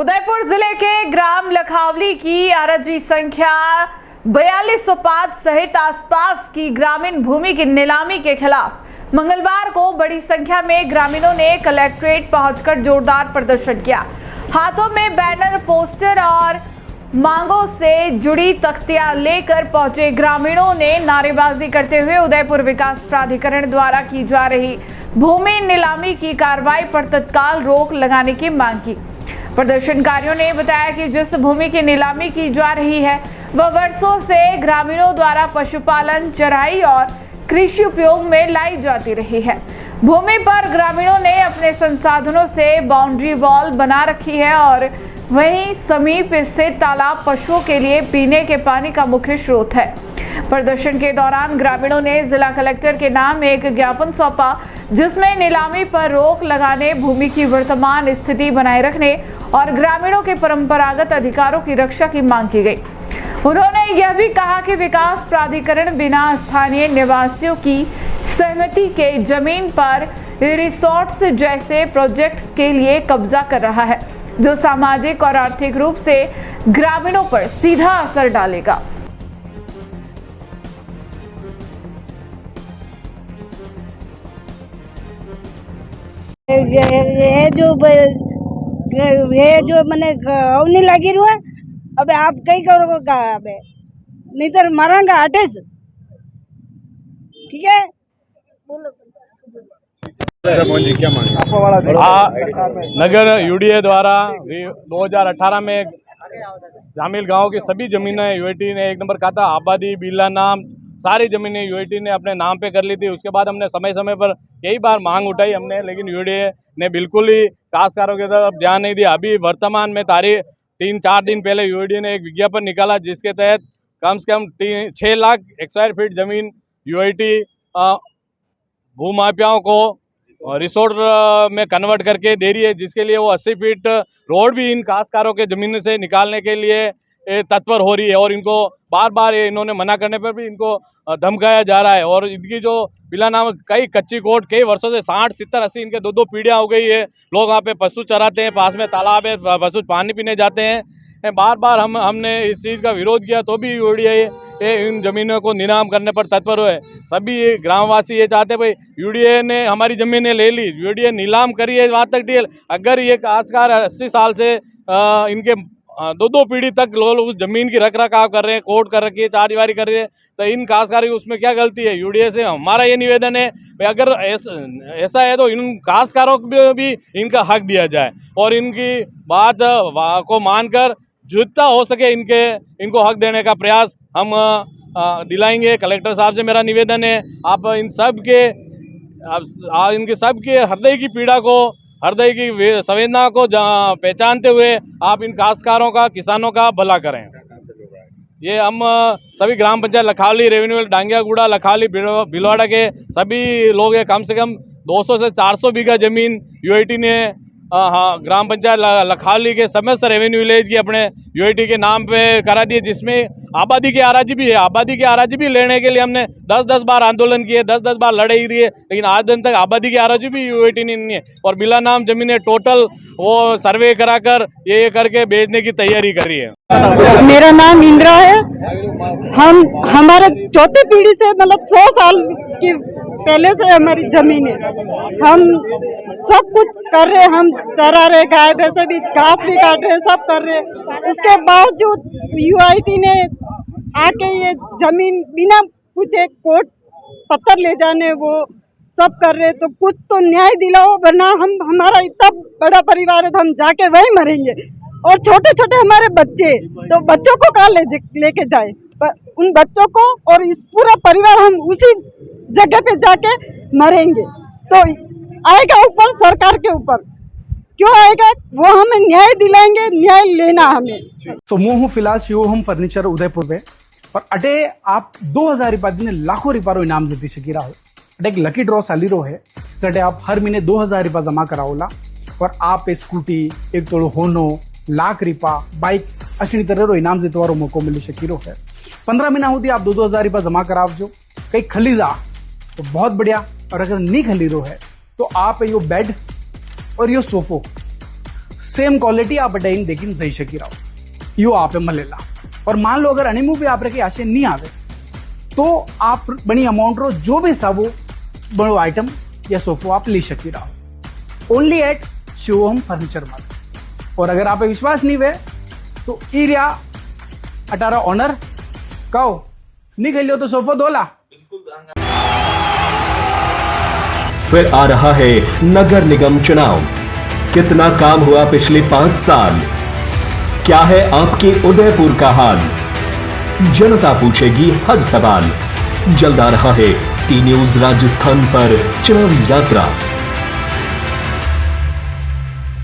उदयपुर जिले के ग्राम लखावली की अरजी संख्या 4205 सहित आसपास की ग्रामीण भूमि की नीलामी के खिलाफ मंगलवार को बड़ी संख्या में ग्रामीणों ने कलेक्ट्रेट पहुंचकर जोरदार प्रदर्शन किया। हाथों में बैनर, पोस्टर और मांगों से जुड़ी तख्तियां लेकर पहुंचे ग्रामीणों ने नारेबाजी करते हुए उदयपुर विकास प्राधिकरण द्वारा की जा रही भूमि नीलामी की कार्रवाई पर तत्काल रोक लगाने की मांग की। प्रदर्शनकारियों ने बताया कि जिस भूमि की नीलामी की जा रही है वह वर्षों से ग्रामीणों द्वारा पशुपालन, चराई और कृषि उपयोग में लाई जाती रही है। भूमि पर ग्रामीणों ने अपने संसाधनों से बाउंड्री वॉल बना रखी है और वहीं समीप स्थित तालाब पशुओं के लिए पीने के पानी का मुख्य स्रोत है। प्रदर्शन के दौरान ग्रामीणों ने जिला कलेक्टर के नाम एक ज्ञापन सौंपा, जिसमें नीलामी पर रोक लगाने, भूमि की वर्तमान स्थिति बनाए रखने और ग्रामीणों के परंपरागत अधिकारों की रक्षा की मांग की गई। उन्होंने यह भी कहा कि विकास प्राधिकरण बिना स्थानीय निवासियों की सहमति के जमीन पर रिसोर्ट्स जैसे प्रोजेक्ट्स के लिए कब्जा कर रहा है, जो सामाजिक और आर्थिक रूप से ग्रामीणों पर सीधा असर डालेगा। ये जो मैंने अवनी लगी रू है, अबे आप कई करो का अबे नहीं तो मारांगा अटैच। ठीक है, नगर यूडीए द्वारा 2018 में शामिल गांव की सभी जमीनें यूएटी ने 1 नंबर कहा था। आबादी, बिल्ला नाम, सारी जमीनें यूएटी ने अपने नाम पे कर ली थी। उसके बाद हमने समय समय पर कई बार मांग उठाई हमने, लेकिन यूडीए ने बिल्कुल ही काश्तकारों की तरफ ध्यान नहीं दिया। अभी वर्तमान में तारीख 3-4 दिन पहले यूडीए ने एक विज्ञापन निकाला, जिसके तहत कम से कम 6 लाख स्क्वायर फीट जमीन यूएटी भूमाफियाओं को रिसोर्ट में कन्वर्ट करके दे रही है, जिसके लिए वो 80 फीट रोड भी इन काश्तकारों के ज़मीन से निकालने के लिए तत्पर हो रही है। और इनको बार बार इन्होंने मना करने पर भी इनको धमकाया जा रहा है। और इनकी जो बिला नाम कई कच्ची कोट कई वर्षों से 60, 70, 80 इनके 2-2 पीढ़ियाँ हो गई है। लोग वहाँ पे पशु चराते हैं, पास में तालाब है, पशु पानी पीने जाते हैं। बार बार हमने इस चीज़ का विरोध किया तो भी यूडीए इन ज़मीनों को नीलाम करने पर तत्पर हुए। सभी ग्रामवासी ये चाहते भाई यूडीए ने हमारी ज़मीनें ले ली, यूडीए नीलाम करी है, वहाँ तक डील। अगर ये काश्तकार 80 साल से इनके 2-2 पीढ़ी तक लोग उस जमीन की रख रखाव कर रहे हैं, कोर्ट कर रखी है, चारदीवारी कर रही है, तो इन काश्तकार की उसमें क्या गलती है? यूडीए से हमारा ये निवेदन है भाई, अगर ऐसा है तो इन काश्तकारों को भी इनका हक दिया जाए और इनकी बात को मानकर जितना हो सके इनको हक देने का प्रयास हम दिलाएंगे। कलेक्टर साहब से मेरा निवेदन है, आप इनके सबके हृदय की पीड़ा को, हृदय की संवेदना को पहचानते हुए आप इन काश्तकारों का, किसानों का भला करें। ये हम सभी ग्राम पंचायत लखावली, रेवेन्यू, डांगियागुड़ा, लखावली, भिलवाड़ा के सभी लोग हैं। कम से कम 200 से 400 बीघा जमीन यूआईटी ने ग्राम पंचायत लखावली के समस्त रेवेन्यू विलेज की अपने यूआईटी के नाम पे करा दिए, जिसमें आबादी की आराजी भी है। आबादी की आराजी भी लेने के लिए हमने 10-10 बार आंदोलन किए, 10-10 बार लड़ाई दिए, लेकिन आज दिन तक आबादी की आराजी भी यूआईटी ने नहीं है। और बिला नाम जमीनें टोटल वो सर्वे कराकर ये करके बेचने की तैयारी कर रही है। मेरा नाम इंदिरा है। हम हमारे चौथी पीढ़ी से मतलब 100 साल की पहले से हमारी जमीन है। हम सब कुछ कर रहे, हम चरा रहे, गाय भैंसे भी, घास भी काट रहे, सब कर रहे। उसके बावजूद यूआईटी ने आके ये जमीन बिना पूछे कोर्ट पत्थर ले जाने वो सब कर रहे। तो कुछ तो न्याय दिलाओ, वरना हमारा इतना बड़ा परिवार है तो हम जाके वहीं मरेंगे। और छोटे छोटे हमारे बच्चे, तो बच्चों को कहाँ लेके जाए? उन बच्चों को और इस पूरा परिवार हम उसी जगह पे जाके मरेंगे। तो आएगा ऊपर सरकार के ऊपर, क्यों आएगा? वो हमें न्याय दिलाएंगे, न्याय लेना हमें। तो मैं हूँ फिलहाल शिव होम फर्निचर उदयपुर पे, और अटे आप 2000 रुपया दिन लाखों रुपया इनाम जीती सकी रहो। अटे एक लकी ड्रॉ चाली रो है, सटे आप हर महीने 2000 रुपया जमा कराओला और आप स्कूटी, एक तोड़ो होनो, लाख रुपया, बाइक अशी तरह रो इनाम जीतवारो मौको मिली सकी रो है। 15 महीना होती आप 2-2000 रुपया जमा करावजो, कहीं खली जा तो बहुत बढ़िया। और अगर नहीं खली रो है तो आप यो बेड और यो सोफो सेम क्वालिटी आप अटेन देखिन दई शकी रहो यो आप मलेला। और मान लो अगर अनिमू भी आप रखे आशे नहीं आवे तो आप बड़ी अमाउंट रो जो भी साबो बड़ो आइटम या सोफो आप ले शकी रहो ओनली एट शिवोहम फर्नीचर मार्ट। और अगर आप पे विश्वास नहीं हुए तो इरिया 18 ऑनर कहो नहीं खेलियो तो सोफो दोला। फिर आ रहा है नगर निगम चुनाव। कितना काम हुआ पिछले 5 साल? क्या है आपके उदयपुर का हाल? जनता पूछेगी हर सवाल। जल्द आ रहा है टी न्यूज राजस्थान पर चुनावी यात्रा।